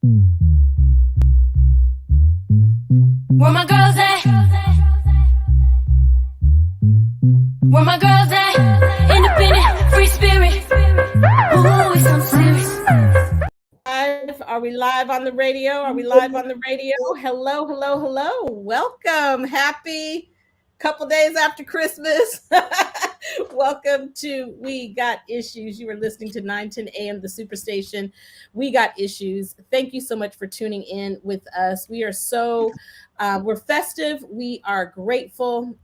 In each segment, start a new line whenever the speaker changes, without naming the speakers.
Where my girls at? Where my girls at? Independent, free spirit. Ooh, it's so serious.
Are we live on the radio? Are we live on the radio? Hello, hello, hello. Welcome. Happy couple days after Christmas. Welcome to We Got Issues. You are listening to 910 AM, the Superstation. We Got Issues. Thank you so much for tuning in with us. We are we're festive. We are grateful.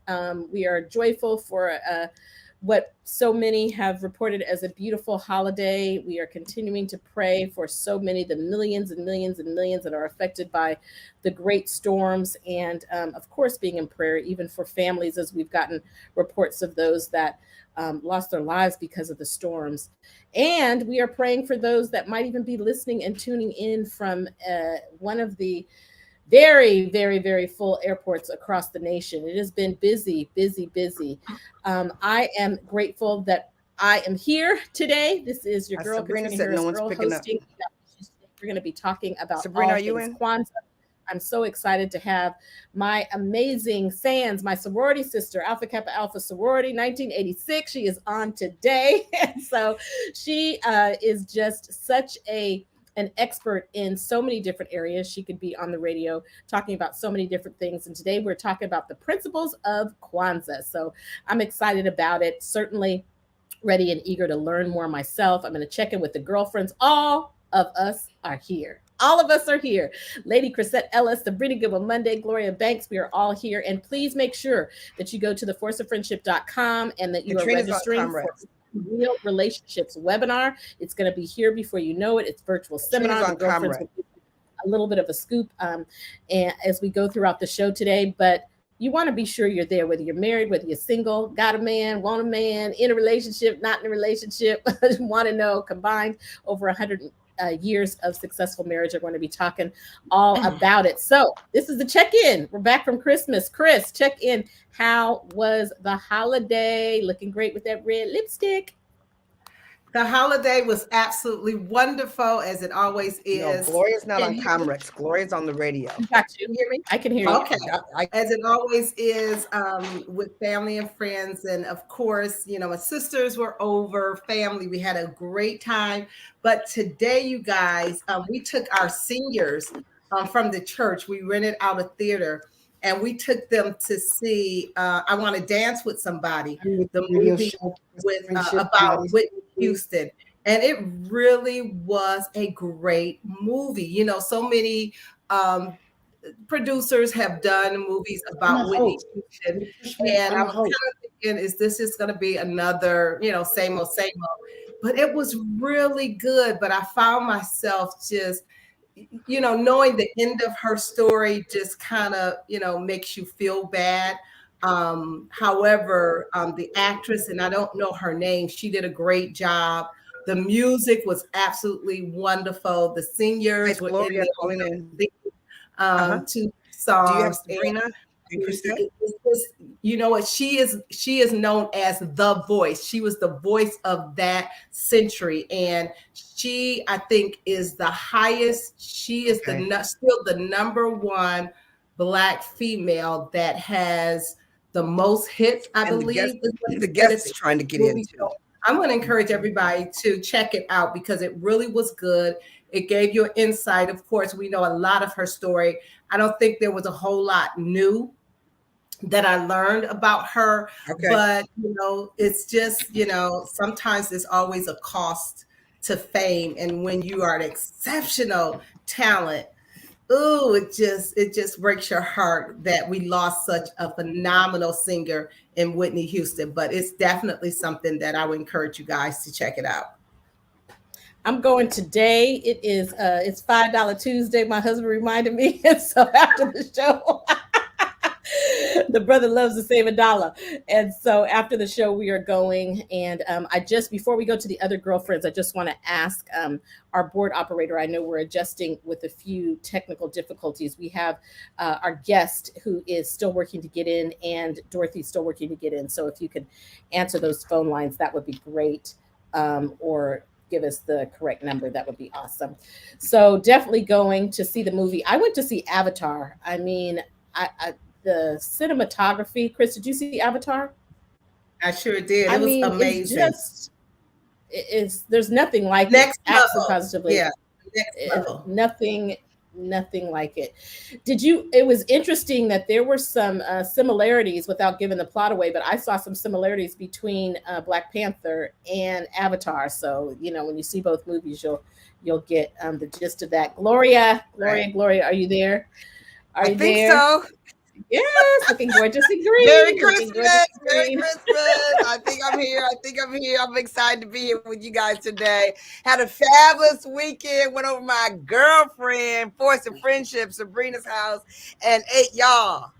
We are joyful for what so many have reported as a beautiful holiday. We are continuing to pray for so many, the millions and millions and millions that are affected by the great storms. And of course, being in prayer, even for families, as we've gotten reports of those that lost their lives because of the storms. And we are praying for those that might even be listening and tuning in from one of the very, very, very full airports across the nation. It has been busy, busy, busy. I am grateful that I am here today. This is your girl,
Sabrina
Katrina
said no
Harris,
one's
girl
picking up.
hosting. We're going to be talking about
Sabrina,
all
are you
things
in?
Kwanzaa. I'm so excited to have my amazing fans, my sorority sister, Alpha Kappa Alpha Sorority, 1986. She is on today. And so she is just such an expert in so many different areas. She could be on the radio talking about so many different things. And today we're talking about the principles of Kwanzaa. So I'm excited about it. Certainly ready and eager to learn more myself. I'm going to check in with the girlfriends. All of us are here. All of us are here. Lady Chrisette Ellis, Sabrina Goodwin Monday, Gloria Banks, we are all here. And please make sure that you go to theforceoffriendship.com and that you are registering for Real Relationships webinar. It's going to be here before you know it. It's virtual seminar. The girlfriends will give you a little bit of a scoop and as we go throughout the show today. But you want to be sure you're there, whether you're married, whether you're single, got a man, want a man, in a relationship, not in a relationship, want to know, combined over 100 years of successful marriage. Are going to be talking all about it. So this is the check-in. We're back from Christmas. Chris, check in. How was the holiday? Looking great with that red lipstick.
The holiday was absolutely wonderful, as it always is.
No, Gloria's not on Comrex. Gloria's on the radio.
Got you. Can you hear me? I can hear you.
Okay. As it always is with family and friends. And of course, my sisters were over, family. We had a great time. But today, you guys, we took our seniors from the church. We rented out a theater. And we took them to see I Want to Dance with Somebody, the movie about Whitney Houston. And it really was a great movie. So many producers have done movies about Whitney Houston. And I was kind of thinking, is this just going to be another, same old, same old? But it was really good. But I found myself just knowing the end of her story just kind of, makes you feel bad. However, the actress, and I don't know her name, she did a great job. The music was absolutely wonderful. The seniors were in the 2 songs.
Do you have Sabrina?
You know what? She is known as the voice. She was the voice of that century, and she, I think, is the highest. She is still the number one Black female that has the most hits. I believe
the guest is trying to get into.
I'm going to encourage everybody to check it out because it really was good. It gave you an insight. Of course, we know a lot of her story. I don't think there was a whole lot new that I learned about her, but it's just, sometimes there's always a cost to fame. And when you are an exceptional talent, it just breaks your heart that we lost such a phenomenal singer in Whitney Houston. But it's definitely something that I would encourage you guys to check it out.
I'm going today. It's $5 Tuesday. My husband reminded me. And so after the show, the brother loves to save $1. And so after the show, we are going. And before we go to the other girlfriends, I just want to ask our board operator. I know we're adjusting with a few technical difficulties. We have our guest who is still working to get in, and Dorothy's still working to get in. So if you could answer those phone lines, that would be great. Or give us the correct number, that would be awesome. So definitely going to see the movie. I went to see Avatar. I mean, the cinematography. Chris, did you see Avatar?
I sure did.
I
It was
mean,
amazing.
it's there's nothing like
Next
it. Absolutely,
level.
positively.
Yeah. Next level.
Nothing like it. It was interesting that there were some similarities, without giving the plot away, but I saw some similarities between Black Panther and Avatar. So, when you see both movies, you'll get the gist of that. Gloria, are you there?
I think so.
Yes, looking gorgeous and green.
Merry Christmas. Merry Christmas. I think I'm here. I'm excited to be here with you guys today. Had a fabulous weekend. Went over my girlfriend, Force of Friendship, Sabrina's house, and ate y'all.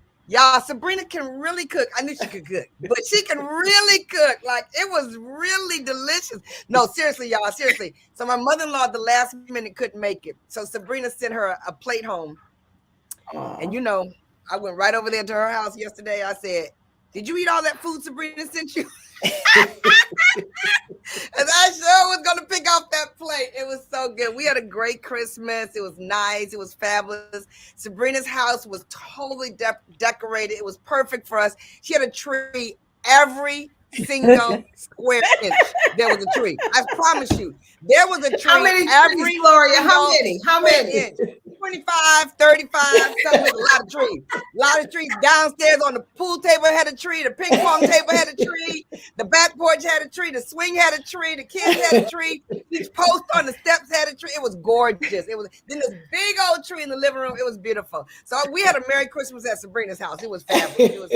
Sabrina can really cook. I knew she could cook, but she can really cook. Like, it was really delicious. No, seriously, y'all, seriously. So my mother-in-law at the last minute couldn't make it. So Sabrina sent her a plate home. And I went right over there to her house yesterday. I said, "Did you eat all that food Sabrina sent you?" And I sure was going to pick off that plate. It was so good. We had a great Christmas. It was nice. It was fabulous. Sabrina's house was totally decorated. It was perfect for us. She had a tree every single square inch. There was a tree. I promise you. There was a tree.
How many trees, Gloria? How many?
25, 35, something with a lot of trees. A lot of trees. Downstairs on the pool table had a tree. The ping pong table had a tree. The back porch had a tree. The swing had a tree. The kids had a tree. Each post on the steps had a tree. It was gorgeous. Then this big old tree in the living room. It was beautiful. So we had a Merry Christmas at Sabrina's house. It was fabulous.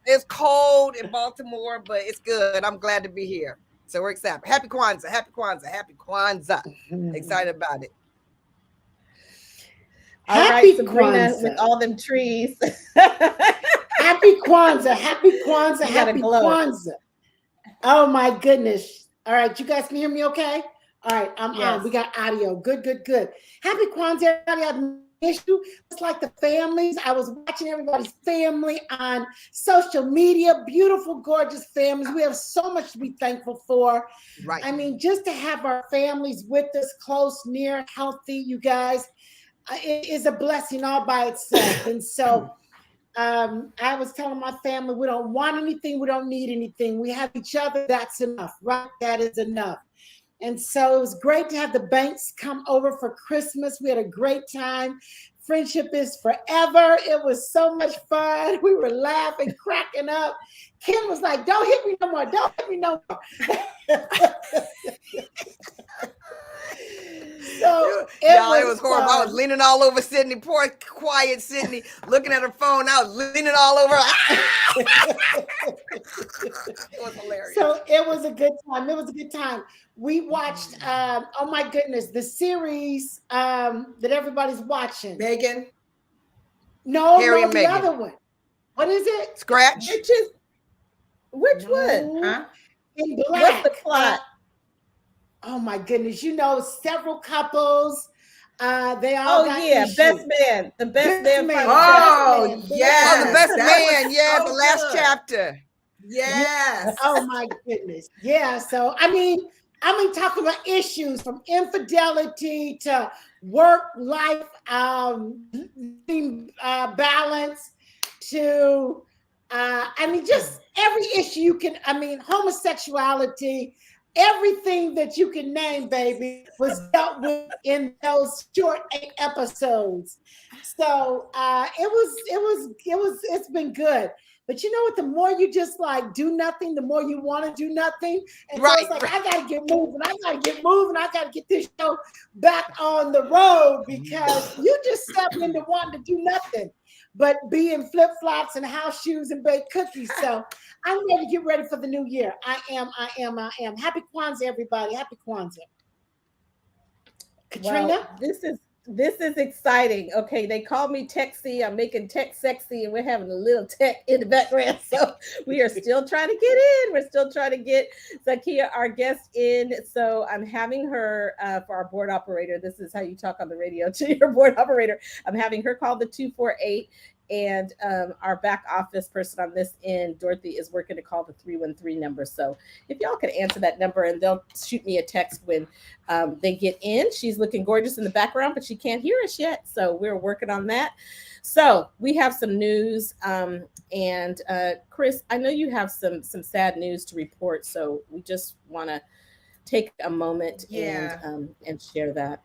It's cold in Baltimore, but it's good. I'm glad to be here. So we're excited. Happy Kwanzaa. Happy Kwanzaa. Happy Kwanzaa. Excited about it.
All right, Sabrina, with all them trees.
Happy Kwanzaa. Happy Kwanzaa. Happy Kwanzaa. Oh, my goodness. All right. You guys can hear me okay? All right. I'm on. We got audio. Good. Happy Kwanzaa, everybody. I missed you. It's like the families. I was watching everybody's family on social media. Beautiful, gorgeous families. We have so much to be thankful for.
Right.
I mean, just to have our families with us, close, near, healthy, you guys. It is a blessing all by itself. And so I was telling my family, we don't want anything. We don't need anything. We have each other. That's enough, right? That is enough. And so it was great to have the Banks come over for Christmas. We had a great time. Friendship is forever. It was so much fun. We were laughing, cracking up. Kim was like, "Don't hit me no more. Don't hit me no more." So
it was horrible. I was leaning all over Sydney, poor quiet Sydney, looking at her phone. I was leaning all over. It was hilarious.
So it was a good time. We watched, oh my goodness, the series that everybody's watching.
Megan?
No,
Harry and
the
Meghan.
other one. What is it?
Scratch?
Which one?
Huh?
In Black.
What's the plot?
Oh my goodness! Several couples. They all. got issues.
Best man. The best man.
Oh, yes.
Oh, the best man. Yeah,
so
the last
good.
chapter.
Yes.
Oh my goodness. Yeah. So I mean, talking about issues from infidelity to work-life balance to just every issue you can. Homosexuality. Everything that you can name, baby, was dealt with in those short 8 episodes. So it's been good. But you know what? The more you just like do nothing, the more you want to do nothing. And so it's like, I got to get moving. I got to get this show back on the road because you just stepped into wanting to do nothing but be in flip-flops and house shoes and bake cookies. So I'm ready to get ready for the new year. I am. Happy Kwanzaa, everybody. Happy Kwanzaa. Katrina?
Well, this is exciting. Okay, they call me Techsy. I'm making tech sexy, and we're having a little tech in the background. So we are still trying to get in. We're still trying to get Zakia, our guest, in. So I'm having her for our board operator. This is how you talk on the radio to your board operator. I'm having her call the 248. And our back office person on this end, Dorothy, is working to call the 313 number. So if y'all could answer that number, and they'll shoot me a text when they get in. She's looking gorgeous in the background, but she can't hear us yet. So we're working on that. So we have some news. And Chris, I know you have some sad news to report. So we just want to take a moment and share that.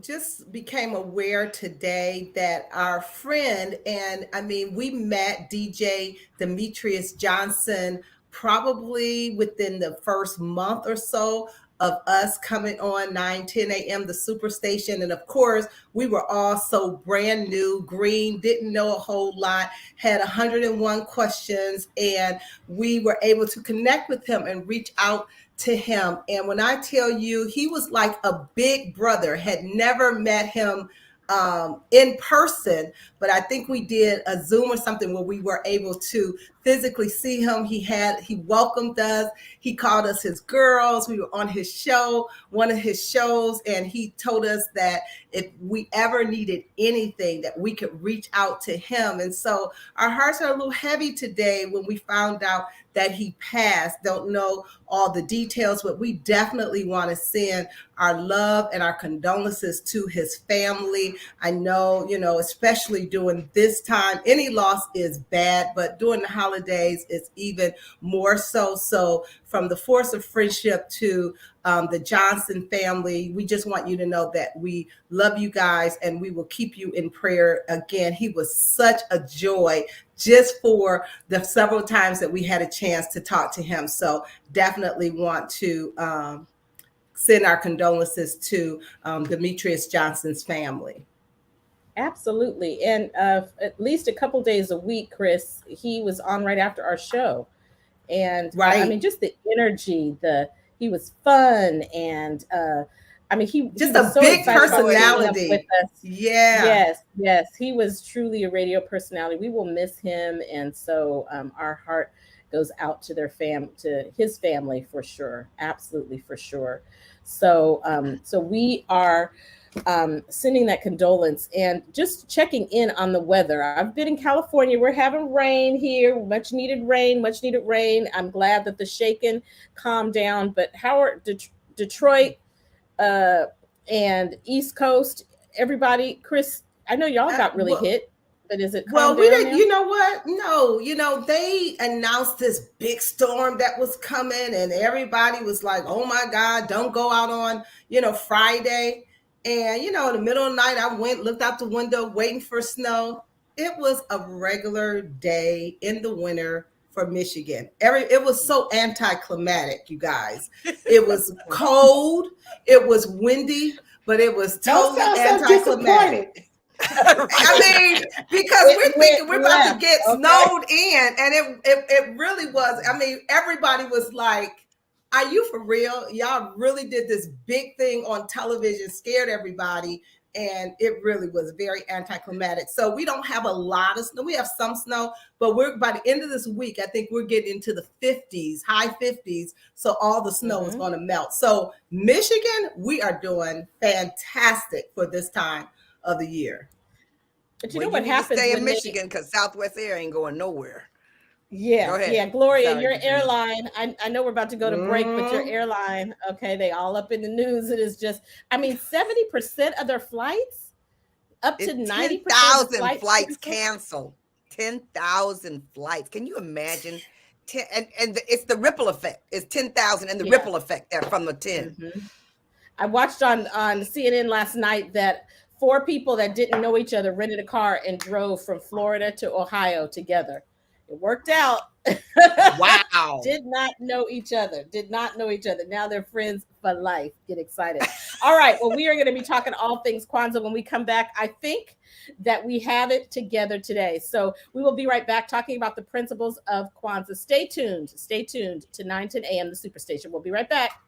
Just became aware today that our friend, and I mean, we met DJ Demetrius Johnson probably within the first month or so of us coming on 9-10 a.m. the Superstation. And of course, we were all so brand new, green, didn't know a whole lot, had 101 questions, and we were able to connect with him and reach out to him. And when I tell you, he was like a big brother, had never met him in person, but I think we did a Zoom or something where we were able to physically see him. He welcomed us. He called us his girls. We were on his show, one of his shows, and he told us that if we ever needed anything, that we could reach out to him. And so our hearts are a little heavy today when we found out that he passed. Don't know all the details, but we definitely want to send our love and our condolences to his family. I know, especially during this time, any loss is bad, but during the holidays, it's even more so. So from the Force of Friendship to the Johnson family, we just want you to know that we love you guys and we will keep you in prayer. Again, he was such a joy just for the several times that we had a chance to talk to him. So definitely want to send our condolences to Demetrius Johnson's family.
Absolutely. And at least a couple days a week, Chris, he was on right after our show. And I mean, just the energy, he was fun. And I mean, he
just
was
a
so
big personality
with us.
Yeah.
Yes. He was truly a radio personality. We will miss him. And so our heart goes out to to his family for sure. Absolutely, for sure. So we are sending that condolence and just checking in on the weather. I've been in California. We're having rain here, much needed rain. I'm glad that the shaking calmed down. But Howard, Detroit, and East Coast, everybody, Chris, I know y'all got really hit. But is it
well, we didn't, you know what? No, they announced this big storm that was coming and everybody was like, oh my God, don't go out on, Friday. And, in the middle of the night, I looked out the window waiting for snow. It was a regular day in the winter for Michigan. It was so anticlimactic, you guys. It was cold, it was windy, but it was totally anticlimactic. I mean, because we're thinking we're about to get snowed in, and it really was. I mean, everybody was like, are you for real? Y'all really did this big thing on television, scared everybody, and it really was very anticlimactic. So we don't have a lot of snow. We have some snow, but by the end of this week, I think we're getting into the 50s, high 50s. So all the snow is going to melt. So Michigan, we are doing fantastic for this time of the year.
But you know what happens?
Stay in Michigan because Southwest Air ain't going nowhere.
Yeah, Gloria, your airline, I know we're about to go to break, but your airline, okay, they all up in the news. It is just, I mean, 70% of their flights, up to 90%.
10,000 flights canceled. 10,000 flights. Can you imagine? And it's the ripple effect. It's 10,000 and the ripple effect there from the 10.
Mm-hmm. I watched on CNN last night that 4 people that didn't know each other rented a car and drove from Florida to Ohio together. It worked out.
Wow.
Did not know each other. Now they're friends for life. Get excited. All right. Well, we are going to be talking all things Kwanzaa when we come back. I think that we have it together today. So we will be right back talking about the principles of Kwanzaa. Stay tuned to 9-10 a.m. the Superstation. We'll be right back.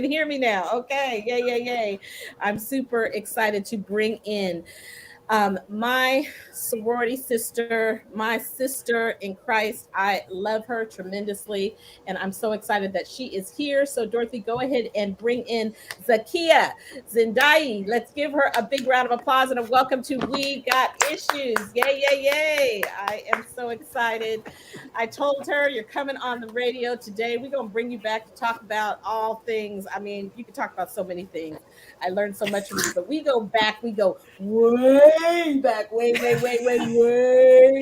can hear me now. Okay. Yay, yay, yay. I'm super excited to bring in my sorority sister, my sister in Christ. I love her tremendously, and I'm so excited that she is here. So, Dorothy, go ahead and bring in Zakia Zindai. Let's give her a big round of applause and a welcome to We Got Issues. Yay, yay, yay. I am so excited. I told her you're coming on the radio today. We're going to bring you back to talk about all things. I mean, you can talk about so many things. I learned so much from you, but we go back, we go way back, way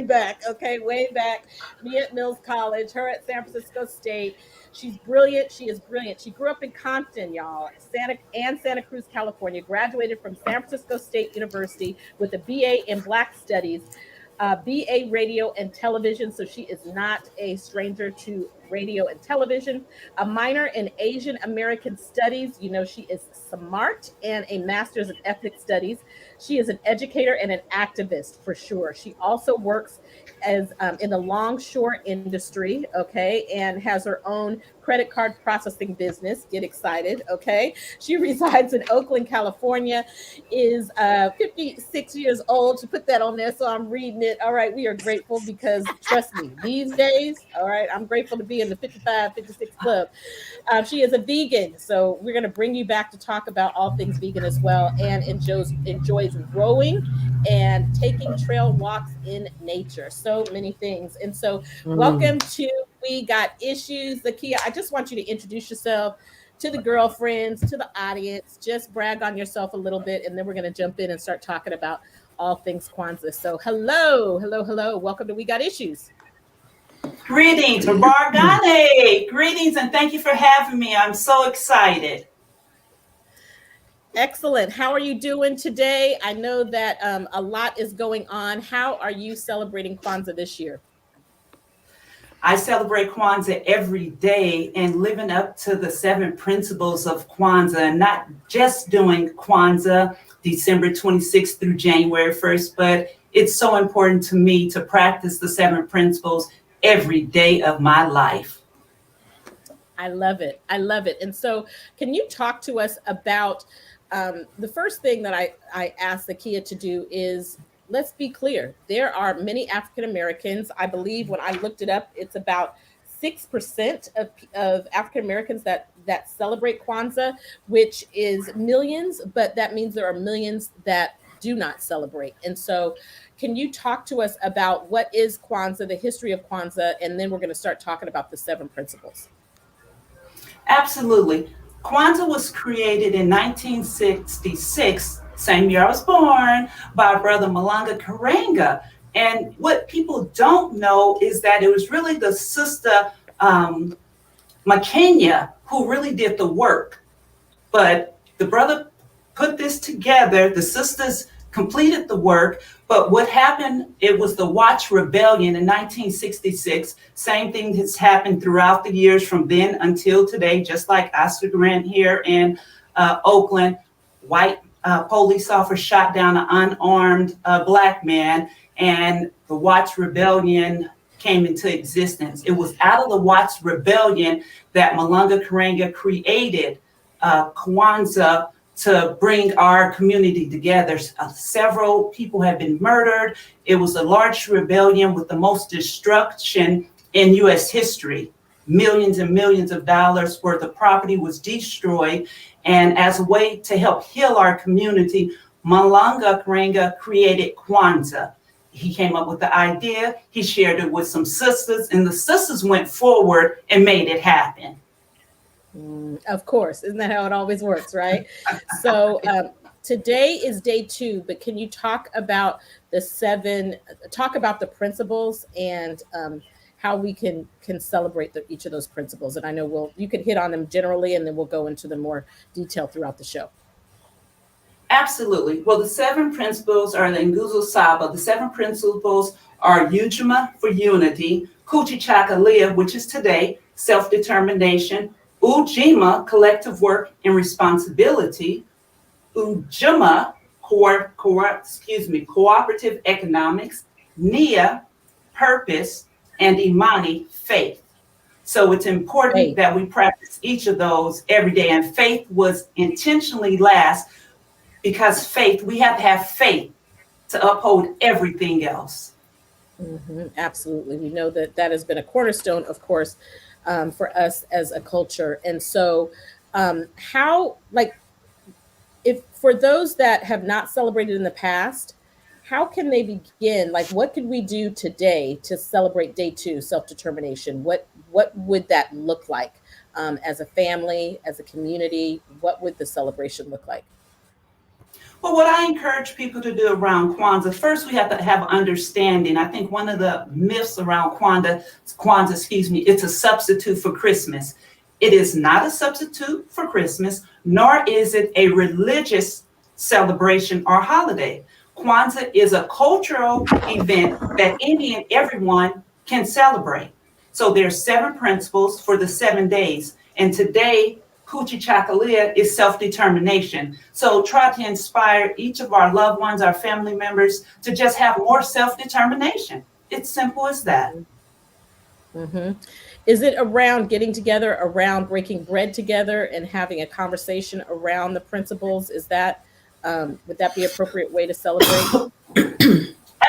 back. Okay, way back. Me at Mills College, her at San Francisco State. She's brilliant. She is brilliant. She grew up in Compton, y'all, Santa Cruz, California. Graduated from San Francisco State University with a BA in Black Studies, BA radio and television. So she is not a stranger to radio and television. A minor in Asian American Studies. You know, she is smart, and a master's in ethnic studies. She is an educator and an activist for sure. She also works as in the longshore industry, okay, and has her own credit card processing business. Get excited, okay? She resides in Oakland, California, is 56 years old. To put that on there, so I'm reading it. All right, we are grateful because trust me, these days, all right, I'm grateful to be in the 55, 56 club. She is a vegan, so we're going to bring you back to talk about all things vegan as well, and enjoys rowing and taking trail walks in nature. So many things. And so welcome to We Got Issues. Zakia, I just want you to introduce yourself to the girlfriends, to the audience. Just brag on yourself a little bit, and then we're going to jump in and start talking about all things Kwanzaa. So hello. Welcome to We Got Issues.
Greetings, Bargane. Greetings, and thank you for having me. I'm so excited.
Excellent. How are you doing today? I know that a lot is going on. How are you celebrating Kwanzaa this year?
I celebrate Kwanzaa every day and living up to the 7 principles of Kwanzaa, and not just doing Kwanzaa December 26th through January 1st, but it's so important to me to practice the 7 principles every day of my life.
I love it. And so can you talk to us about the first thing that I asked Zakia to do is, let's be clear. There are many African Americans. I believe when I looked it up, it's about 6% of African Americans that celebrate Kwanzaa, which is millions, but that means there are millions that do not celebrate. And so can you talk to us about what is Kwanzaa, the history of Kwanzaa, and then we're going to start talking about the 7 principles.
Absolutely. Kwanzaa was created in 1966, same year I was born, by Brother Malanga Karenga. And what people don't know is that it was really the sister Makenya who really did the work. But the brother put this together, the sisters completed the work, but what happened, it was the Watch Rebellion in 1966. Same thing has happened throughout the years from then until today, just like Oscar Grant here in Oakland. White police officer shot down an unarmed Black man, and the Watch Rebellion came into existence. It was out of the Watch Rebellion that Malanga Karenga created Kwanzaa to bring our community together. Several people have been murdered. It was a large rebellion with the most destruction in U.S. history. Millions and millions of dollars worth of property was destroyed. And as a way to help heal our community, Malanga Karenga created Kwanzaa. He came up with the idea, he shared it with some sisters, and the sisters went forward and made it happen.
Of course. Isn't that how it always works, right? So today is day 2, but can you talk about the principles and how we can celebrate each of those principles? And I know you can hit on them generally, and then we'll go into the more detail throughout the show.
Absolutely. Well, the 7 principles are the Nguzo Saba. The 7 principles are Ujima for unity, Kujichagulia, which is today, self-determination, Ujima, collective work and responsibility, Ujima, cooperative economics, Nia, purpose, and Imani, faith. So it's important that we practice each of those every day. And faith was intentionally last because faith, we have to have faith to uphold everything else.
Absolutely. We know that that has been a cornerstone, of course, for us as a culture. And so, how, like, if for those that have not celebrated in the past, how can they begin? Like, what could we do today to celebrate day 2, self-determination? What would that look like, as a family, as a community? What would the celebration look like?
Well, what I encourage people to do around Kwanzaa, first we have to have understanding. I think one of the myths around Kwanzaa, excuse me, it's a substitute for Christmas. It is not a substitute for Christmas, nor is it a religious celebration or holiday. Kwanzaa is a cultural event that any and everyone can celebrate. So there's 7 principles for the 7 days. And today, kujichagulia is self-determination. So try to inspire each of our loved ones, our family members, to just have more self-determination. It's simple as that.
Is it around getting together, around breaking bread together and having a conversation around the principles? Is that, would that be an appropriate way to celebrate?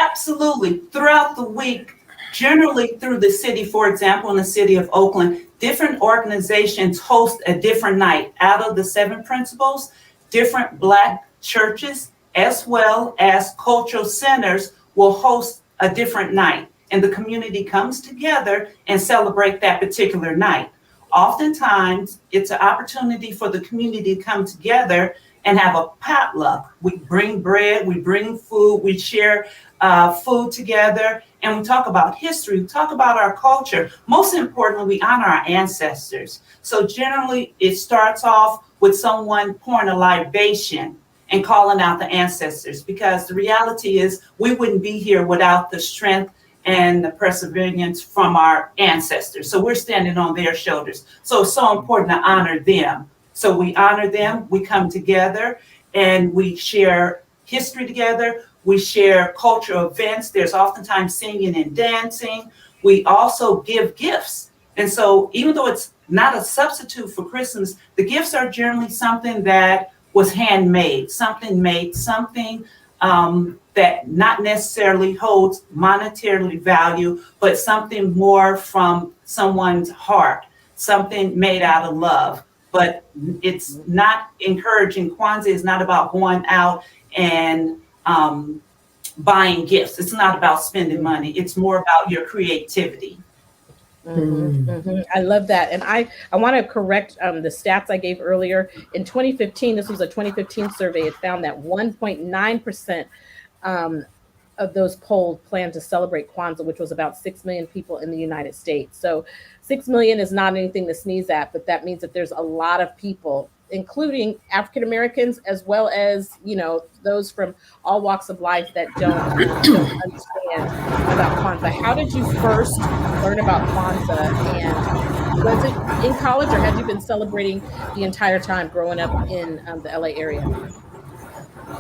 Absolutely. Throughout the week, generally through the city, for example, in the city of Oakland, different organizations host a different night. Out of the 7 principles, different Black churches as well as cultural centers will host a different night. And the community comes together and celebrate that particular night. Oftentimes, it's an opportunity for the community to come together and have a potluck. We bring bread, we bring food, we share food together, and we talk about history, we talk about our culture. Most importantly, we honor our ancestors. So generally, it starts off with someone pouring a libation and calling out the ancestors, because the reality is we wouldn't be here without the strength and the perseverance from our ancestors. So we're standing on their shoulders. So it's so important to honor them. So we honor them, we come together, and we share history together. We share cultural events. There's oftentimes singing and dancing. We also give gifts. And so even though it's not a substitute for Christmas, the gifts are generally something that was handmade, something made, something that not necessarily holds monetarily value, but something more from someone's heart, something made out of love. But it's not encouraging. Kwanzaa is not about going out and buying gifts. It's not about spending money. It's more about your creativity.
I love that. And I want to correct the stats I gave earlier. In 2015, this was a 2015 survey, it found that 1.9% of those polled plan to celebrate Kwanzaa, which was about 6 million people in the United States. So 6 million is not anything to sneeze at, but that means that there's a lot of people, including African Americans, as well as, you know, those from all walks of life that don't understand about Kwanzaa. How did you first learn about Kwanzaa, and was it in college, or had you been celebrating the entire time growing up in the LA area?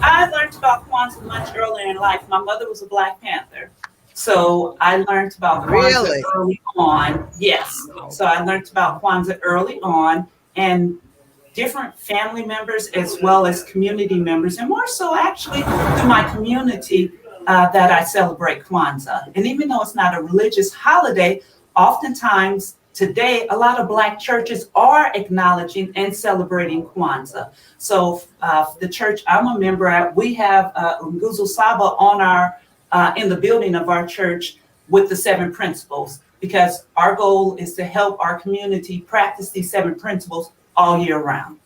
I learned about Kwanzaa much earlier in life. My mother was a Black Panther. So I learned about Kwanzaa early on. Yes. So I learned about Kwanzaa early on, and different family members as well as community members, and more so actually through my community that I celebrate Kwanzaa. And even though it's not a religious holiday, oftentimes today, a lot of Black churches are acknowledging and celebrating Kwanzaa. So the church I'm a member at, we have Nguzo Saba on our in the building of our church with the 7 principles, because our goal is to help our community practice these 7 principles all year round.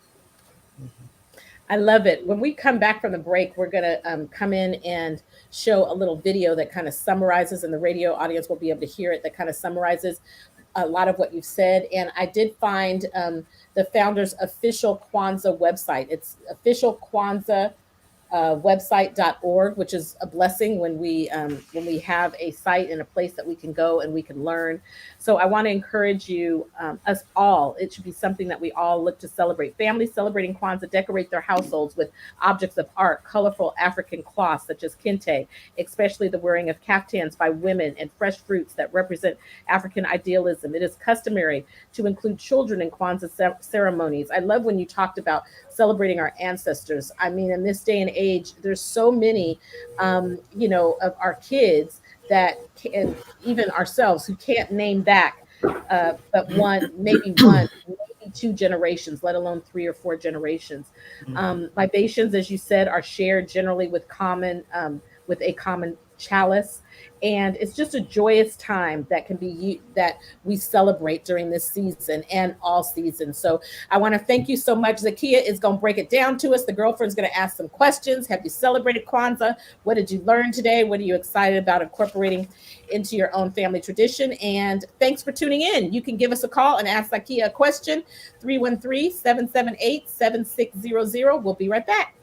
I love it. When we come back from the break, we're going to come in and show a little video that kind of summarizes, and the radio audience will be able to hear it, that kind of summarizes a lot of what you've said. And I did find the founder's official Kwanzaa website. It's official Kwanzaa website.org, which is a blessing when we have a site and a place that we can go and we can learn. So I want to encourage you, us all. It should be something that we all look to celebrate. Families celebrating Kwanzaa decorate their households with objects of art, colorful African cloths such as kente, especially the wearing of kaftans by women, and fresh fruits that represent African idealism. It is customary to include children in Kwanzaa ceremonies. I love when you talked about celebrating our ancestors. I mean, in this day and age, there's so many, of our kids that can, even ourselves, who can't name back, but maybe two generations, let alone 3 or 4 generations. Libations, as you said, are shared generally with a common chalice, and it's just a joyous time that we celebrate during this season and all seasons. So I want to thank you so much. Zakia is going to break it down to us. The girlfriend's going to ask some questions. Have you celebrated Kwanzaa? What did you learn today? What are you excited about incorporating into your own family tradition? And thanks for tuning in. You can give us a call and ask Zakia a question. 313-778-7600. We'll be right back.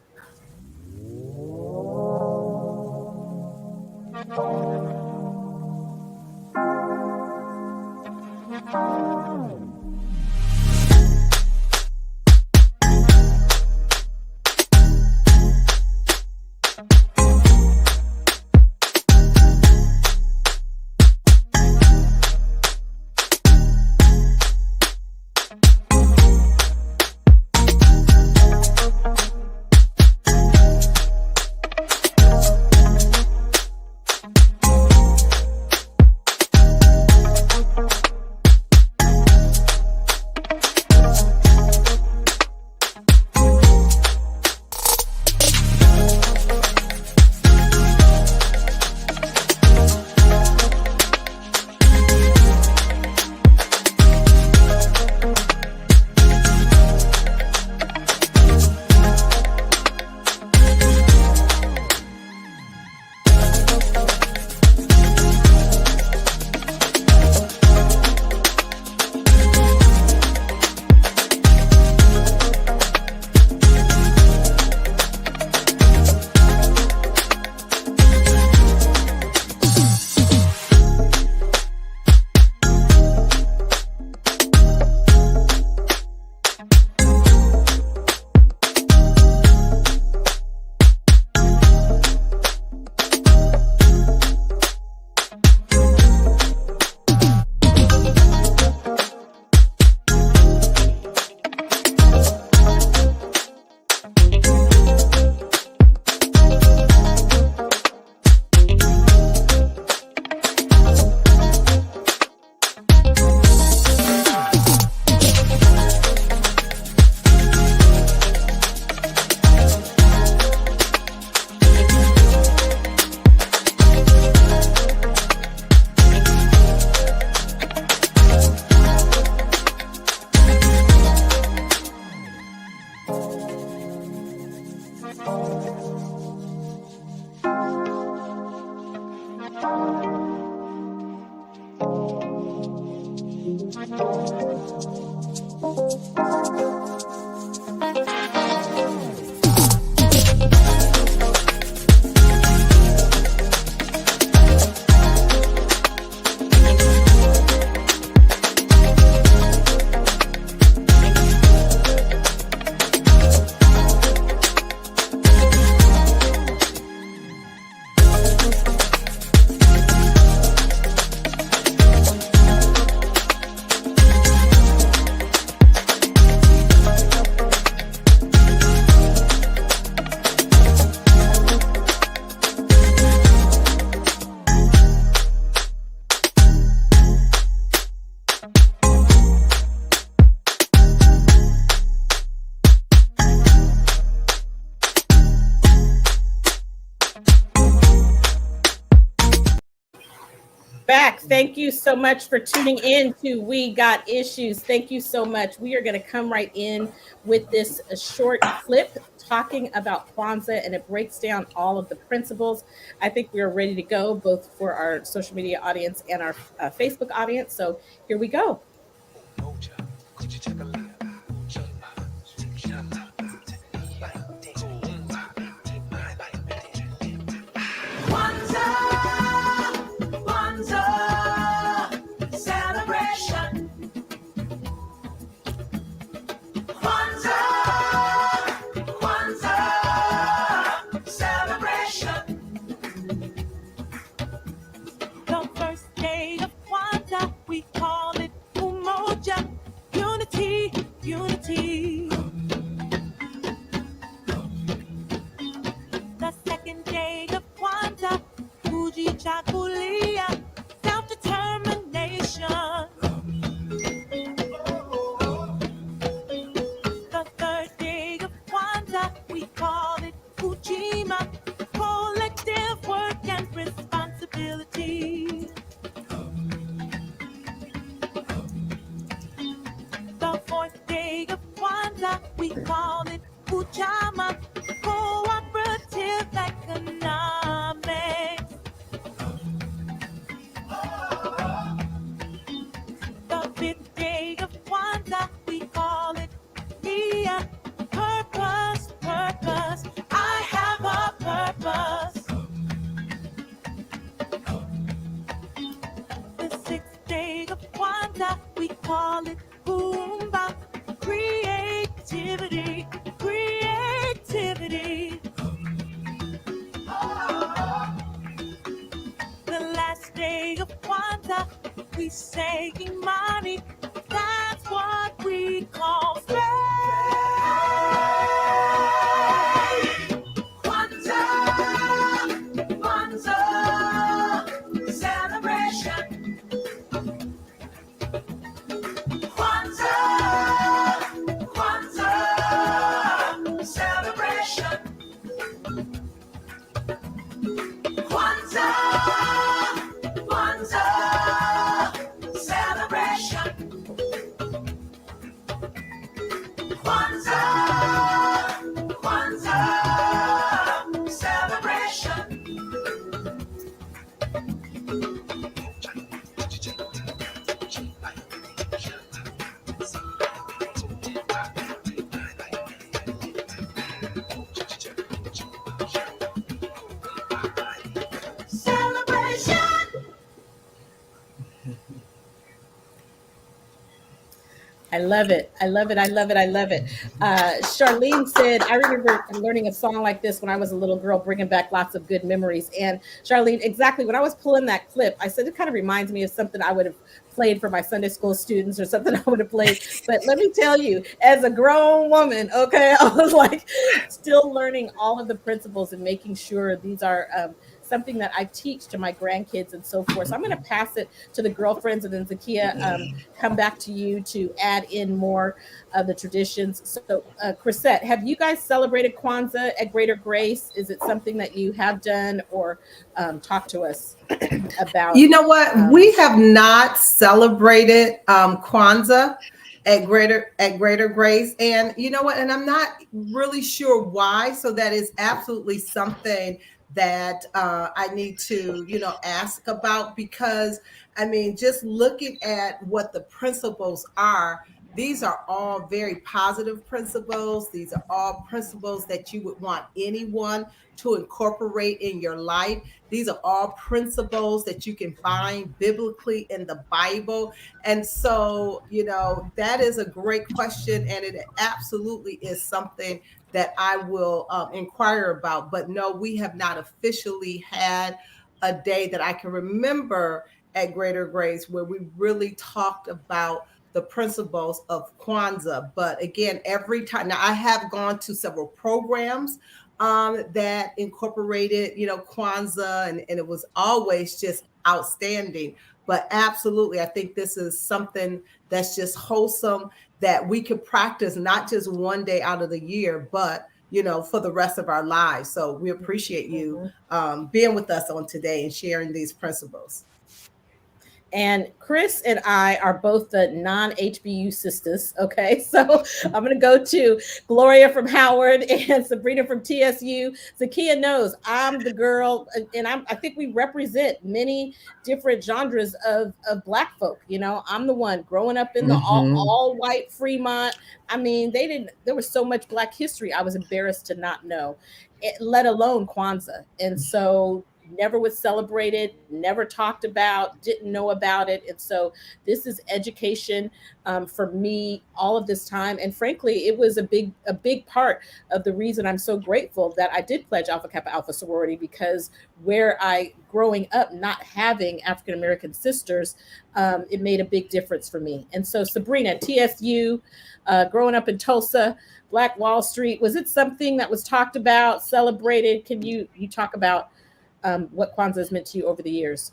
Back. Thank you so much for tuning in to We Got Issues. Thank you so much. We are going to come right in with this short clip talking about Kwanzaa, and it breaks down all of the principles. I think we are ready to go, both for our social media audience and our Facebook audience. So here we go.
kujichagulia, self-determination. The third day of Kwanzaa, we call it Kujima, collective work and responsibility. The fourth day of Kwanzaa, we call it Kujama, cooperative economics. The fifth day of Kwanzaa, we call it Nia, purpose, purpose. I have a purpose. The sixth day of Kwanzaa, we call it Boomba, creativity, creativity. The last day of Kwanzaa, we say Imani, that's what we call faith. Kwanzaa, Kwanzaa, celebration. Kwanzaa, Kwanzaa, celebration. Kwanzaa, Kwanzaa, celebration. Kwanzaa, Kwanzaa, celebration.
I love it. I love it. I love it. I love it. Charlene said, I remember learning a song like this when I was a little girl, bringing back lots of good memories. And Charlene, exactly when I was pulling that clip, I said, it kind of reminds me of something I would have played for my Sunday school students or something I would have played. But let me tell you, as a grown woman, okay, I was like still learning all of the principles and making sure these are something that I teach to my grandkids and so forth. So I'm going to pass it to the girlfriends, and then Zakia, come back to you to add in more of the traditions. So Chrisette, have you guys celebrated Kwanzaa at Greater Grace? Is it something that you have done, or talk to us about?
You know what? We have not celebrated Kwanzaa at Greater Grace. And you know what? And I'm not really sure why. So that is absolutely something that I need to, ask about, because I mean, just looking at what the principles are, these are all very positive principles. These are all principles that you would want anyone to incorporate in your life. These are all principles that you can find biblically in the Bible. And so, that is a great question. And it absolutely is something that I will inquire about. But no, we have not officially had a day that I can remember at Greater Grace where we really talked about the principles of Kwanzaa. But again, every time, now I have gone to several programs that incorporated, Kwanzaa, and it was always just outstanding. But absolutely, I think this is something that's just wholesome that we could practice, not just one day out of the year, but for the rest of our lives. So we appreciate you being with us on today and sharing these principles.
And Chris and I are both the non-HBU sisters. Okay, so I'm going to go to Gloria from Howard and Sabrina from TSU. Zakia knows I'm the girl, and I think we represent many different genres of Black folk. I'm the one growing up in the all white Fremont. I mean, there was so much Black history I was embarrassed to not know, let alone Kwanzaa. And so never was celebrated, never talked about, didn't know about it. And so this is education for me all of this time. And frankly, it was a big part of the reason I'm so grateful that I did pledge Alpha Kappa Alpha sorority, because growing up not having African-American sisters, it made a big difference for me. And so Sabrina, TSU, growing up in Tulsa, Black Wall Street, was it something that was talked about, celebrated? Can you talk about what Kwanzaa has meant to you over the years.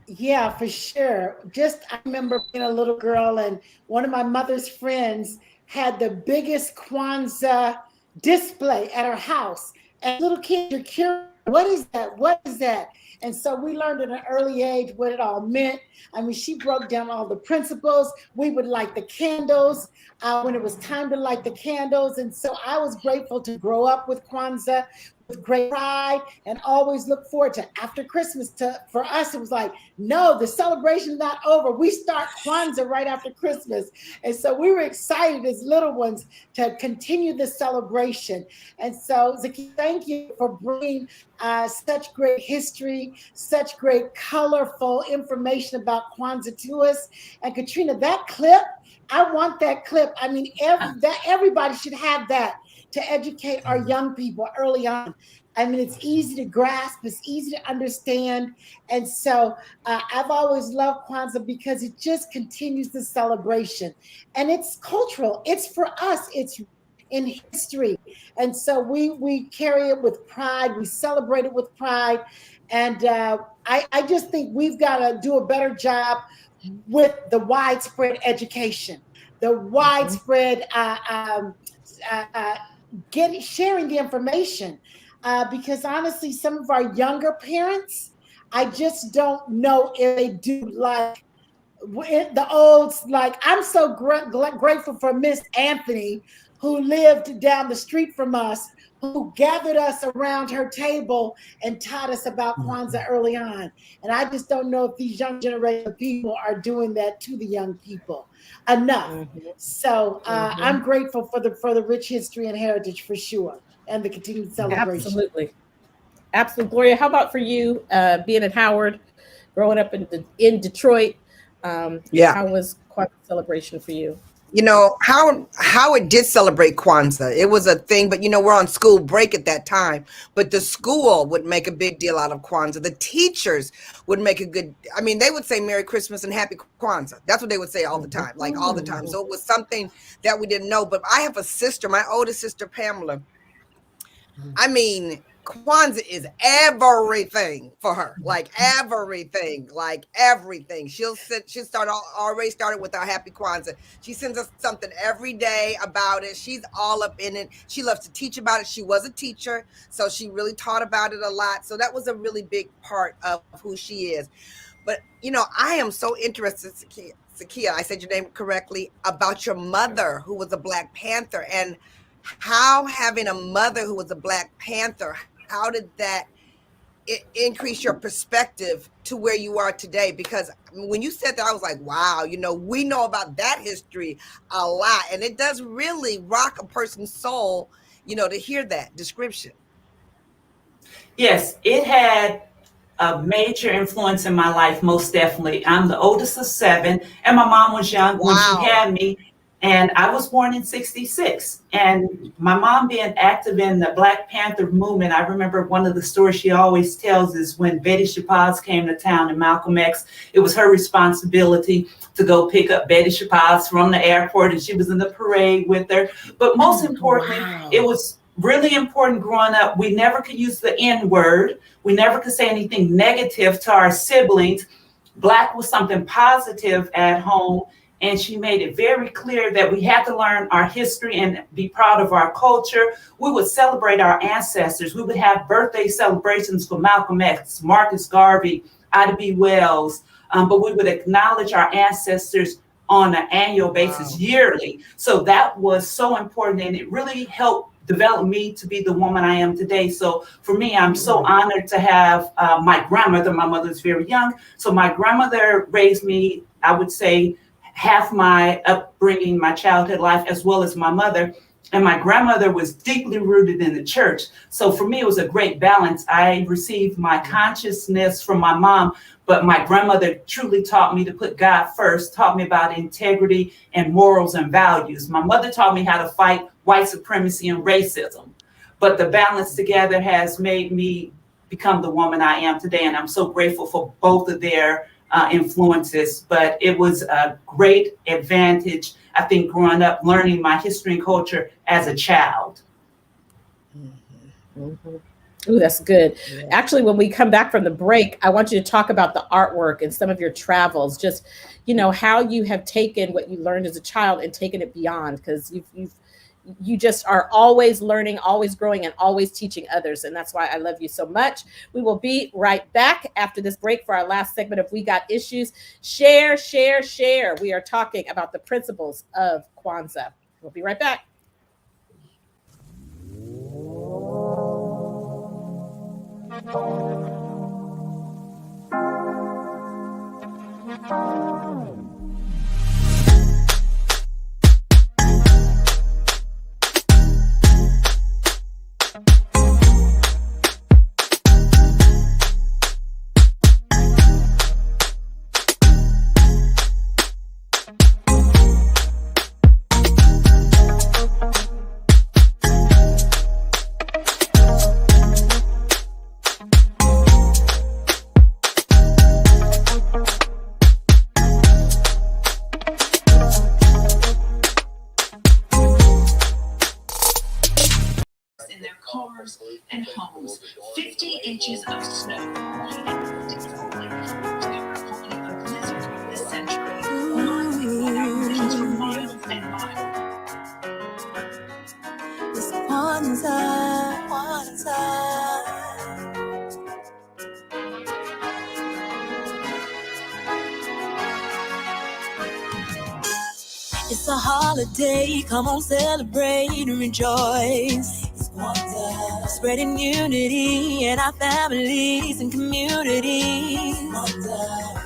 Yeah, for sure. Just I remember being a little girl, and one of my mother's friends had the biggest Kwanzaa display at her house. And little kids, you're curious, what is that? What is that? And so we learned at an early age what it all meant. I mean, she broke down all the principles. We would light the candles when it was time to light the candles. And so I was grateful to grow up with Kwanzaa with great pride and always look forward to after Christmas. For us, it was like, no, the celebration's not over. We start Kwanzaa right after Christmas. And so we were excited as little ones to continue the celebration. And so, Zaki, thank you for bringing such great history, such great colorful information about Kwanzaa to us. And Katrina, that clip, I want that clip. I mean, everybody should have that to educate our young people early on. I mean, it's easy to grasp, it's easy to understand. And so I've always loved Kwanzaa because it just continues the celebration. And it's cultural, it's for us, it's in history. And so we carry it with pride, we celebrate it with pride. And I just think we've got to do a better job with the widespread education, the widespread sharing the information, because honestly, some of our younger parents, I just don't know if they do like the olds. Like, I'm so grateful for Miss Anthony, who lived down the street from us, who gathered us around her table and taught us about Kwanzaa early on. And I just don't know if these young generation of people are doing that to the young people enough. So I'm grateful for the rich history and heritage for sure, and the continued celebration.
Absolutely. Gloria, how about for you, being at Howard, growing up in Detroit? How was Kwanzaa celebration for you?
You know, Howard did celebrate Kwanzaa. It was a thing, but we're on school break at that time. But the school would make a big deal out of Kwanzaa. The teachers would make they would say Merry Christmas and Happy Kwanzaa. That's what they would say all the time, like all the time. So it was something that we didn't know. But I have a sister, my oldest sister, Pamela. I mean, Kwanzaa is everything for her, like everything. She'll already started with our Happy Kwanzaa. She sends us something every day about it. She's all up in it. She loves to teach about it. She was a teacher, so she really taught about it a lot. So that was a really big part of who she is. But, I am so interested, Sakia, I said your name correctly, about your mother, who was a Black Panther, and how having a mother who was a Black Panther, how did that increase your perspective to where you are today? Because when you said that, I was like, wow, we know about that history a lot. And it does really rock a person's soul, to hear that description.
Yes, it had a major influence in my life, most definitely. I'm the oldest of 7, and my mom was young when she had me. And I was born in 1966, and my mom being active in the Black Panther movement, I remember one of the stories she always tells is when Betty Shabazz came to town in Malcolm X, it was her responsibility to go pick up Betty Shabazz from the airport, and she was in the parade with her. But most importantly, it was really important growing up. We never could use the N word. We never could say anything negative to our siblings. Black was something positive at home. And she made it very clear that we had to learn our history and be proud of our culture. We would celebrate our ancestors. We would have birthday celebrations for Malcolm X, Marcus Garvey, Ida B. Wells, but we would acknowledge our ancestors on an annual basis, yearly. So that was so important, and it really helped develop me to be the woman I am today. So for me, I'm so honored to have my grandmother. My mother's very young. So my grandmother raised me, I would say, half my upbringing, my childhood life, as well as my mother. And my grandmother was deeply rooted in the church. So for me, it was a great balance. I received my consciousness from my mom, but my grandmother truly taught me to put God first, taught me about integrity and morals and values. My mother taught me how to fight white supremacy and racism. But the balance together has made me become the woman I am today. And I'm so grateful for both of their influences, but it was a great advantage, I think, growing up, learning my history and culture as a child.
Ooh, that's good.
Yeah.
Actually, when we come back from the break, I want you to talk about the artwork and some of your travels. Just, how you have taken what you learned as a child and taken it beyond, because you just are always learning, always growing, and always teaching others. And that's why I love you so much. We will be right back after this break for our last segment of We Got Issues. Share, share, share. We are talking about the principles of Kwanzaa. We'll be right back.
Cars and homes, 50 inches of snow. This century, just for miles and miles. It's Kwanzaa, Kwanzaa. It's a holiday, come on, celebrate and rejoice. It's Kwanzaa. Spreading unity in our families and communities. Kwanzaa.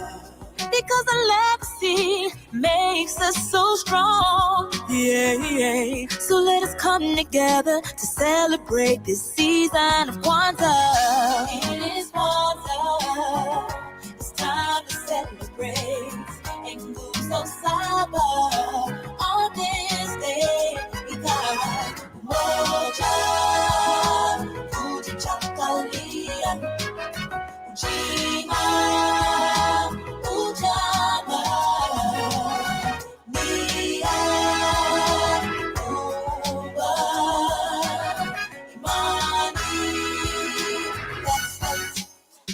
Because the legacy makes us so strong. Yeah. So let us come together to celebrate this season of Kwanzaa. It is Kwanzaa. It's time to celebrate and move so sober on this day. Because moja, kujichagulia, ujima, ujama, nia, uba, imani. That's right.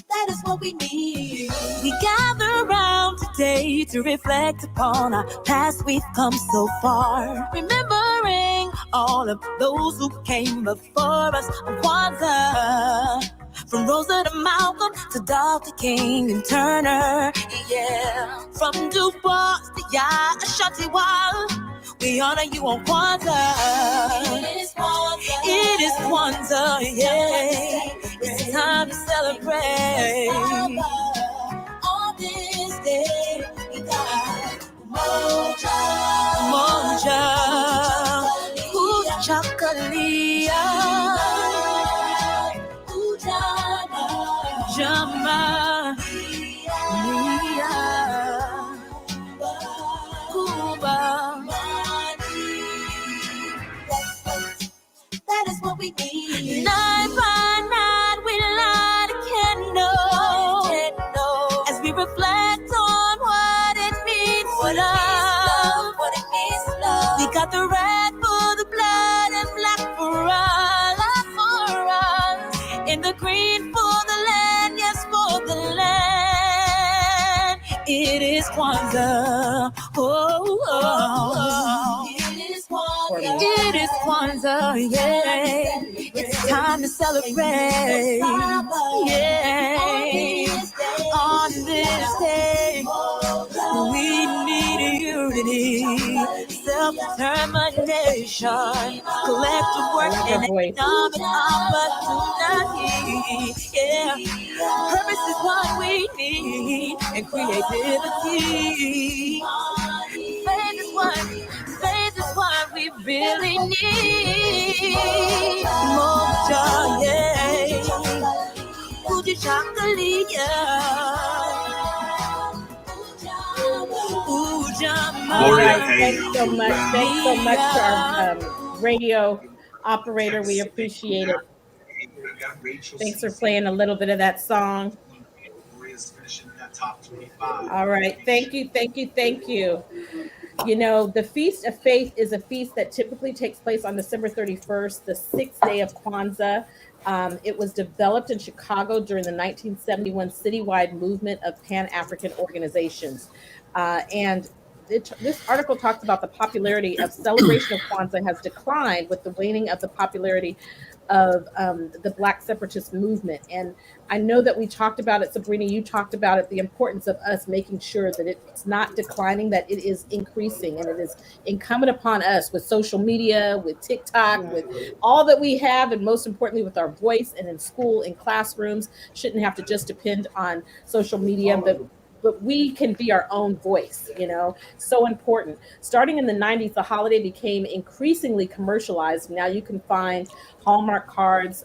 That is what we need. We gather around today to reflect upon our past. We've come so far, remembering all of those who came before us on Kwanzaa. From Rosa to Malcolm to Dr. King and Turner, yeah. From DuBois to Ashanti Wall, we honor you on Kwanzaa. It is Kwanzaa. It is Kwanzaa, yeah. It's time to celebrate. On this day, we got moja, kujichagulia, jama, nia, kuba. That is what we need. Night by night, we light a candle as we reflect on what it means to love. What it means to love. We got the red for the blood and black for us, and the green for the land, yes, for the land. It is Kwanzaa. It is Kwanzaa. It is Kwanzaa, yeah. It's time to celebrate, yeah. On this day, we need unity, self-determination, collective work, and economic opportunity, yeah. Purpose is what we need, and creativity. Faith is what we really need. Moja, yeah. Kujichagulia.
All right, thanks so much. Thanks so much to our radio operator. We appreciate it. Thanks for playing a little bit of that song. All right, thank you. The Feast of Faith is a feast that typically takes place on December 31st, the 6th day of Kwanzaa. It was developed in Chicago during the 1971 citywide movement of Pan-African organizations. And this article talks about the popularity of celebration of Kwanzaa has declined with the waning of the popularity of the Black separatist movement. And I know that we talked about it, Sabrina, you talked about it, the importance of us making sure that it's not declining, that it is increasing. And it is incumbent upon us with social media, with TikTok, with all that we have, and most importantly with our voice, and in school, in classrooms, shouldn't have to just depend on social media, but we can be our own voice, so important. Starting in the 90s, the holiday became increasingly commercialized. Now you can find Hallmark cards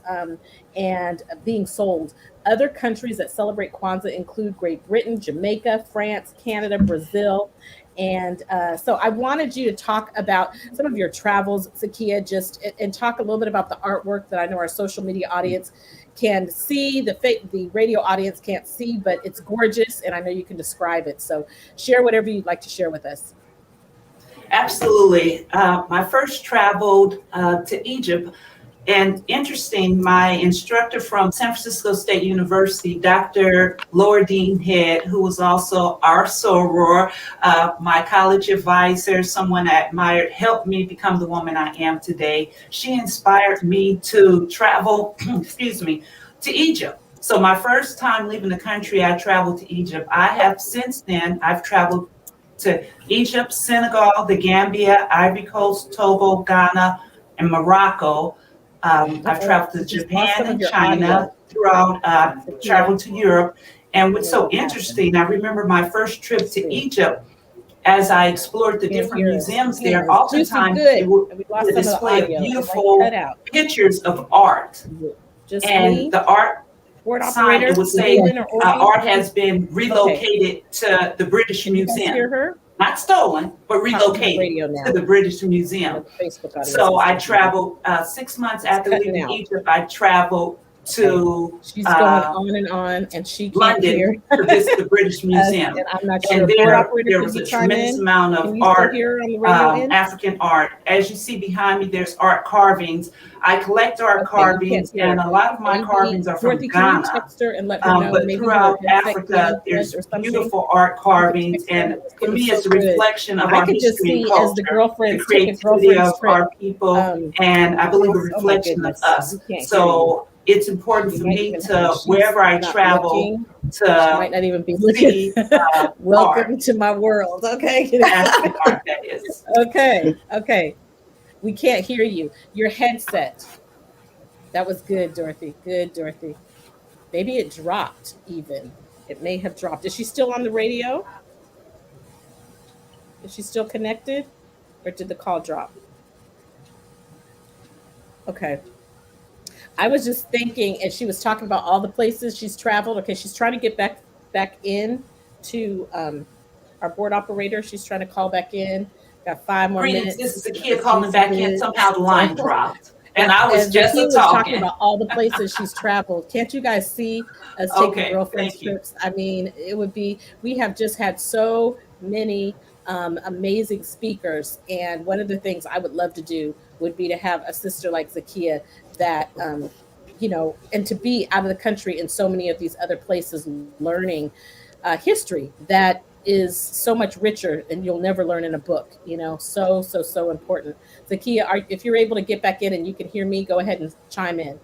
and being sold. Other countries that celebrate Kwanzaa include Great Britain, Jamaica, France, Canada, Brazil. And so I wanted you to talk about some of your travels, Zakia, and talk a little bit about the artwork that I know our social media audience can see, the radio audience can't see, but it's gorgeous, and I know you can describe it. So share whatever you'd like to share with us.
Absolutely. I first traveled to Egypt, and interesting, my instructor from San Francisco State University, Dr. Laura Dean Head, who was also our soror, my college advisor, someone I admired, helped me become the woman I am today. She inspired me to travel, excuse me, to Egypt. So my first time leaving the country, I traveled to Egypt. I've traveled to Egypt, Senegal, the Gambia, Ivory Coast, Togo, Ghana, and Morocco. I've traveled to Japan and China throughout, traveled to Europe. And what's so interesting, I remember my first trip to Egypt, as I explored the different museums there, oftentimes they would display beautiful pictures of art. And the art sign, it would say art has been relocated to the British Museum. Not stolen, but relocated to the British Museum. So I traveled 6 months after leaving Egypt. I traveled to
she's going on and on, and she can't
London
hear.
to visit the British Museum.
And I'm not sure.
And there was a tremendous amount of art, African art. As you see behind me, there's art carvings. I collect art carvings, and a lot of my carvings are from Ghana. But throughout Africa, there's beautiful art carvings, and for me, it's a reflection of our history and culture, the creativity of our people, and I believe a reflection of us. So it's important for me to, wherever I travel, to
might not even be looking. Welcome to my world. Okay.
Art, that is.
Okay. We can't hear you. Your headset. That was good, Dorothy. Good, Dorothy. Maybe it dropped even. It may have dropped. Is she still on the radio? Is she still connected? Or did the call drop? Okay. I was just thinking, and she was talking about all the places she's traveled. Okay, she's trying to get back in to our board operator. She's trying to call back in. Got 5 more minutes.
This is the kid calling back in. Somehow the line dropped. And I was just talking
about all the places she's traveled. Can't you guys see us taking girlfriend trips? I mean, it would be, we have just had so many amazing speakers. And one of the things I would love to do would be to have a sister like Zakia that, and to be out of the country in so many of these other places, learning history that is so much richer and you'll never learn in a book, so important. Zakia, if you're able to get back in and you can hear me, go ahead and chime in.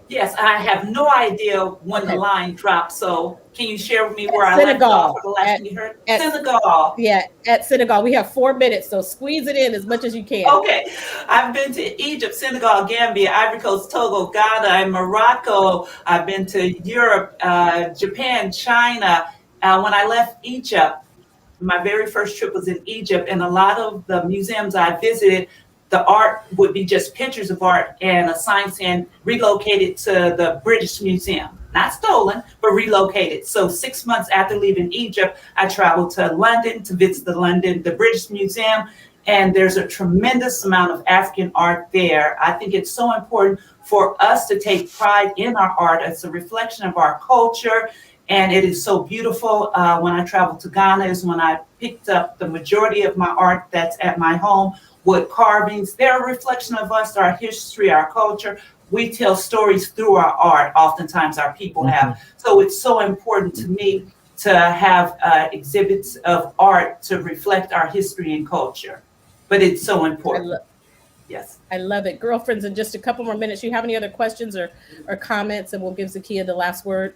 Yes, I have no idea when the line dropped. So can you share with me where I left off for the last you heard? Senegal.
Yeah, at Senegal. We have 4 minutes, so squeeze it in as much as you can.
Okay. I've been to Egypt, Senegal, Gambia, Ivory Coast, Togo, Ghana, and Morocco. I've been to Europe, Japan, China. When I left Egypt, my very first trip was in Egypt, and a lot of the museums I visited, the art would be just pictures of art and a sign saying relocated to the British Museum. Not stolen, but relocated. So 6 months after leaving Egypt, I traveled to London to visit the British Museum. And there's a tremendous amount of African art there. I think it's so important for us to take pride in our art. It's a reflection of our culture. And it is so beautiful. When I traveled to Ghana is when I picked up the majority of my art that's at my home. Wood carvings, they're a reflection of us, our history, our culture, we tell stories through our art. Oftentimes our people have. So it's so important to me to have exhibits of art to reflect our history and culture. But it's so important. Yes.
I love it. Girlfriends, in just a couple more minutes, you have any other questions or comments, and we'll give Zakia the last word.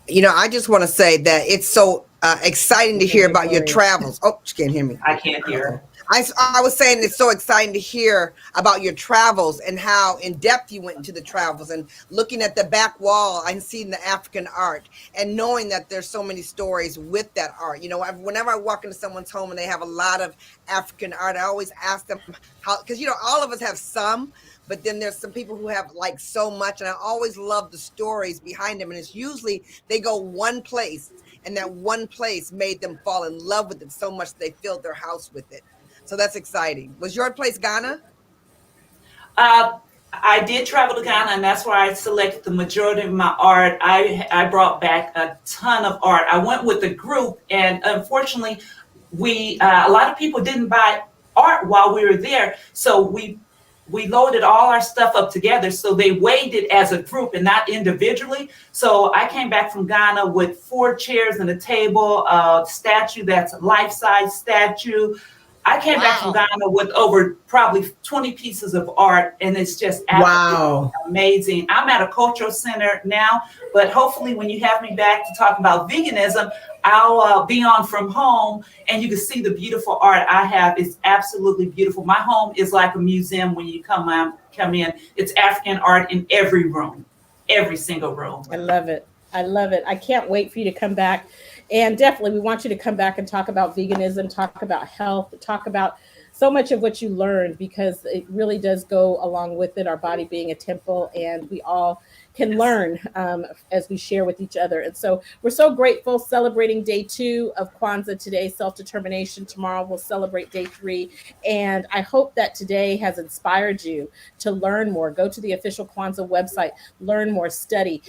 I just want to say that it's so exciting to hear about your travels. Oh, she can't hear me.
I can't hear her.
I was saying it's so exciting to hear about your travels and how in depth you went into the travels, and looking at the back wall and seeing the African art and knowing that there's so many stories with that art. Whenever I walk into someone's home and they have a lot of African art, I always ask them how, because all of us have some, but then there's some people who have like so much, and I always love the stories behind them. And it's usually they go one place, and that one place made them fall in love with it so much they filled their house with it. So that's exciting. Was your place Ghana?
I did travel to Ghana, and that's where I selected the majority of my art. I brought back a ton of art. I went with a group, and unfortunately, a lot of people didn't buy art while we were there. So we loaded all our stuff up together. So they weighed it as a group and not individually. So I came back from Ghana with 4 chairs and a table, a statue that's a life-size statue. I came back from Ghana with over probably 20 pieces of art, and it's just absolutely amazing. I'm at a cultural center now, but hopefully when you have me back to talk about veganism, I'll be on from home, and you can see the beautiful art I have. It's absolutely beautiful. My home is like a museum when you come in. It's African art in every room, every single room.
I love it. I love it. I can't wait for you to come back. And definitely, we want you to come back and talk about veganism, talk about health, talk about so much of what you learned, because it really does go along with it, our body being a temple, and we all can learn as we share with each other. And so we're so grateful, celebrating day 2 of Kwanzaa today, self-determination. Tomorrow we'll celebrate day 3. And I hope that today has inspired you to learn more. Go to the official Kwanzaa website, learn more, study,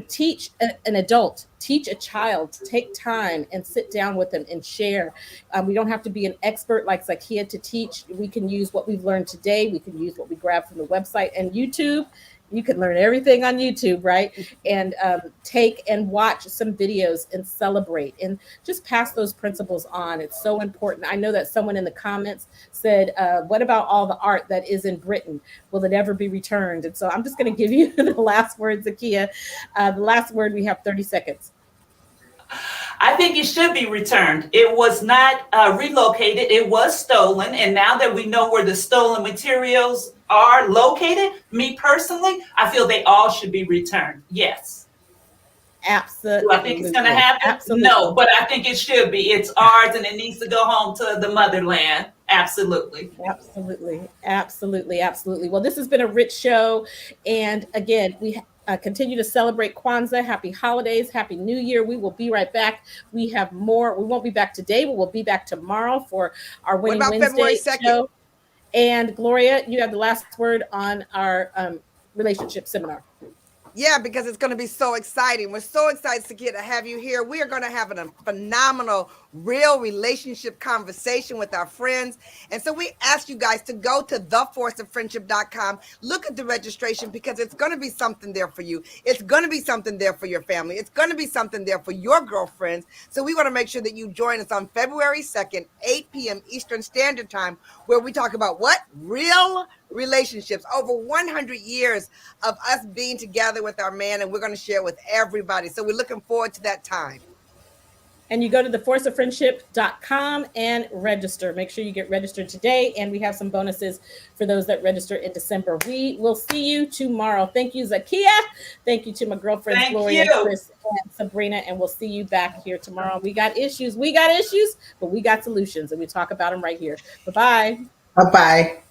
teach an adult, teach a child, take time and sit down with them and share. We don't have to be an expert like Zakia to teach. We can use what we've learned today. We can use what we grabbed from the website and YouTube. You can learn everything on YouTube, right? And take and watch some videos and celebrate and just pass those principles on. It's so important. I know that someone in the comments said, what about all the art that is in Britain? Will it ever be returned? And so I'm just going to give you the last word, Zakia. The last word, we have 30 seconds.
I think it should be returned. It was not relocated. It was stolen. And now that we know where the stolen materials are located, me personally, I feel they all should be returned. Yes.
Absolutely.
Do I think it's going to happen?
Absolutely.
No, but I think it should be. It's ours, and it needs to go home to the motherland. Absolutely.
Absolutely. Absolutely. Absolutely. Well, this has been a rich show. And again, we continue to celebrate Kwanzaa. Happy holidays. Happy New Year. We will be right back. We have more. We won't be back today, but we'll be back tomorrow for our Winning Wednesday show. And Gloria, you have the last word on our relationship seminar.
Yeah, because it's going to be so exciting. We're so excited to have you here. We are going to have a phenomenal, real relationship conversation with our friends. And so we ask you guys to go to theforceoffriendship.com. Look at the registration, because it's going to be something there for you. It's going to be something there for your family. It's going to be something there for your girlfriends. So we want to make sure that you join us on February 2nd, 8 p.m. Eastern Standard Time, where we talk about what? Real relationships. Over 100 years of us being together with our man, and we're going to share with everybody. So we're looking forward to that time.
And you go to theforceoffriendship.com and register. Make sure you get registered today. And we have some bonuses for those that register in December. We will see you tomorrow. Thank you, Zakia. Thank you to my girlfriends, Gloria, Chris, and Sabrina. And we'll see you back here tomorrow. We got issues, but we got solutions. And we talk about them right here. Bye-bye.
Bye-bye.